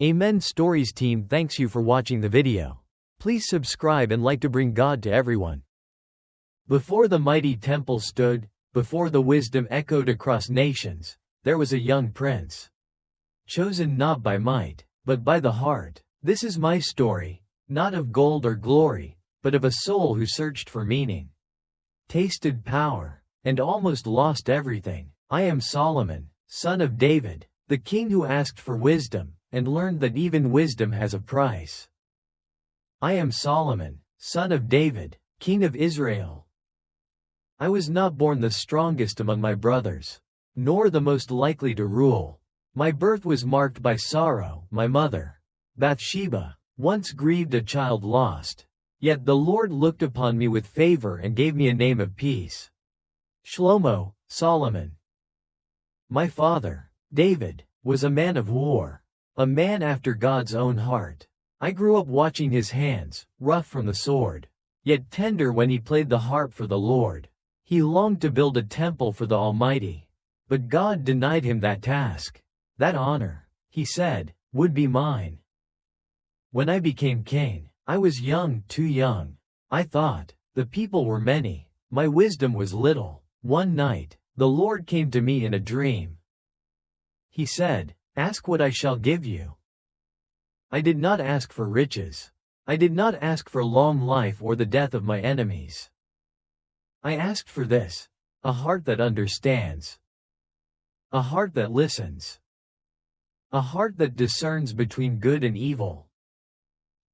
Amen Stories team thanks you for watching the video. Please subscribe and like to bring God to everyone. Before the mighty temple stood, before the wisdom echoed across nations, there was a young prince. Chosen not by might, but by the heart. This is my story, not of gold or glory, but of a soul who searched for meaning, tasted power, and almost lost everything. I am Solomon, son of David, the king who asked for wisdom, and learned that even wisdom has a price. I am Solomon, son of David, king of Israel. I was not born the strongest among my brothers, nor the most likely to rule. My birth was marked by sorrow. My mother, Bathsheba, once grieved a child lost. Yet the Lord looked upon me with favor and gave me a name of peace. Shlomo, Solomon. My father, David, was a man of war, a man after God's own heart. I grew up watching his hands, rough from the sword, yet tender when he played the harp for the Lord. He longed to build a temple for the Almighty, but God denied him that task. That honor, he said, would be mine. When I became king, I was young, too young. I thought, the people were many, my wisdom was little. One night, the Lord came to me in a dream. He said, "Ask what I shall give you." I did not ask for riches. I did not ask for long life or the death of my enemies. I asked for this, a heart that understands, a heart that listens, a heart that discerns between good and evil.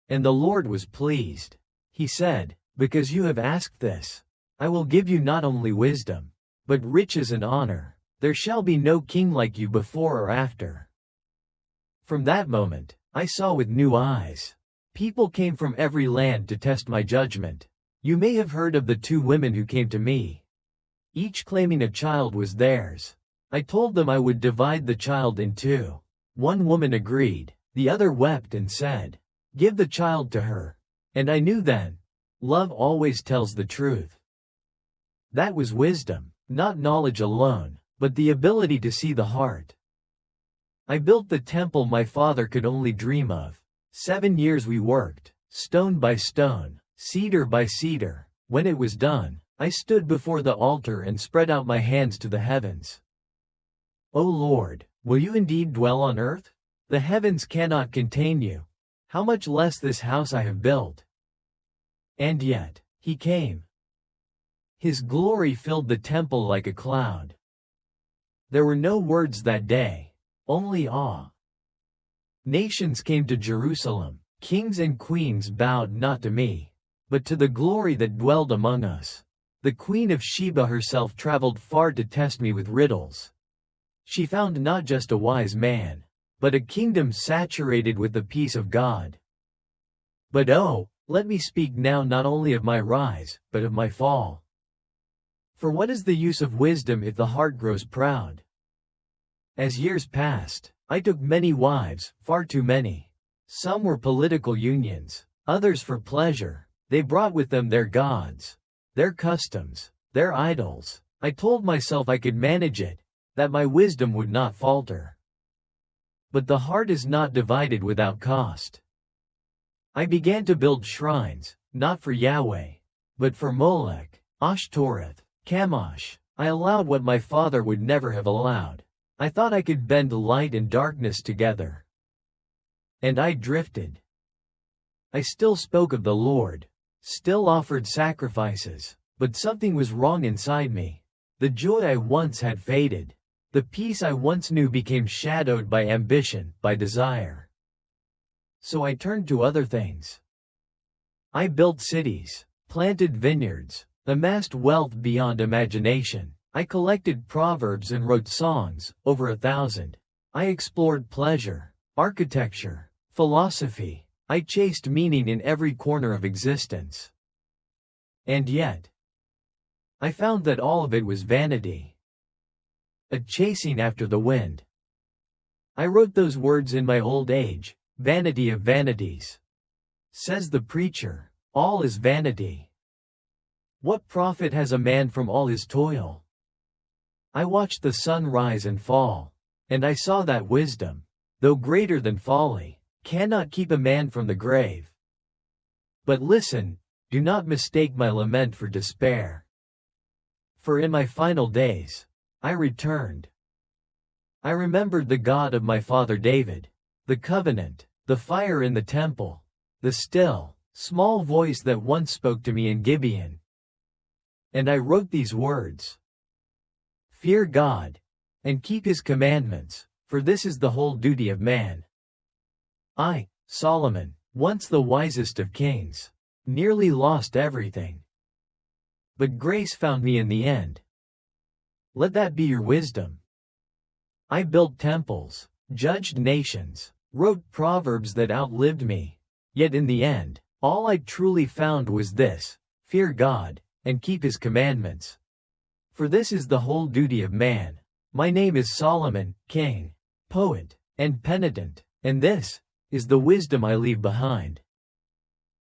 And the Lord was pleased. He said, "Because you have asked this, I will give you not only wisdom, but riches and honor. There shall be no king like you before or after." From that moment, I saw with new eyes. People came from every land to test my judgment. You may have heard of the two women who came to me, each claiming a child was theirs. I told them I would divide the child in two. One woman agreed, the other wept and said, "Give the child to her." And I knew then, love always tells the truth. That was wisdom, not knowledge alone, but the ability to see the heart. I built the temple my father could only dream of. 7 years we worked, stone by stone, cedar by cedar. When it was done, I stood before the altar and spread out my hands to the heavens. O Lord, will you indeed dwell on earth? The heavens cannot contain you. How much less this house I have built? And yet, he came. His glory filled the temple like a cloud. There were no words that day, only awe. Nations came to Jerusalem, kings and queens bowed not to me, but to the glory that dwelled among us. The Queen of Sheba herself traveled far to test me with riddles. She found not just a wise man, but a kingdom saturated with the peace of God. But oh, let me speak now not only of my rise, but of my fall. For what is the use of wisdom if the heart grows proud? As years passed, I took many wives, far too many. Some were political unions, others for pleasure. They brought with them their gods, their customs, their idols. I told myself I could manage it, that my wisdom would not falter. But the heart is not divided without cost. I began to build shrines, not for Yahweh, but for Molech, Ashtoreth, Chemosh. I allowed what my father would never have allowed. I thought I could bend light and darkness together. And I drifted. I still spoke of the Lord, still offered sacrifices, but something was wrong inside me. The joy I once had faded. The peace I once knew became shadowed by ambition, by desire. So I turned to other things. I built cities, planted vineyards, amassed wealth beyond imagination. I collected proverbs and wrote songs, over 1,000. I explored pleasure, architecture, philosophy. I chased meaning in every corner of existence. And yet, I found that all of it was vanity. A chasing after the wind. I wrote those words in my old age, vanity of vanities. Says the preacher, all is vanity. What profit has a man from all his toil? I watched the sun rise and fall, and I saw that wisdom, though greater than folly, cannot keep a man from the grave. But listen, do not mistake my lament for despair. For in my final days, I returned. I remembered the God of my father David, the covenant, the fire in the temple, the still, small voice that once spoke to me in Gibeon. And I wrote these words: Fear God, and keep his commandments, for this is the whole duty of man. I, Solomon, once the wisest of kings, nearly lost everything. But grace found me in the end. Let that be your wisdom. I built temples, judged nations, wrote proverbs that outlived me. Yet in the end, all I truly found was this: fear God, and keep his commandments. For this is the whole duty of man. My name is Solomon, king, poet, and penitent, and this is the wisdom I leave behind.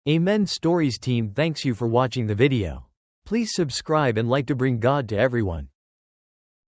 Amen. Stories team thanks you for watching the video. Please subscribe and like to bring God to everyone.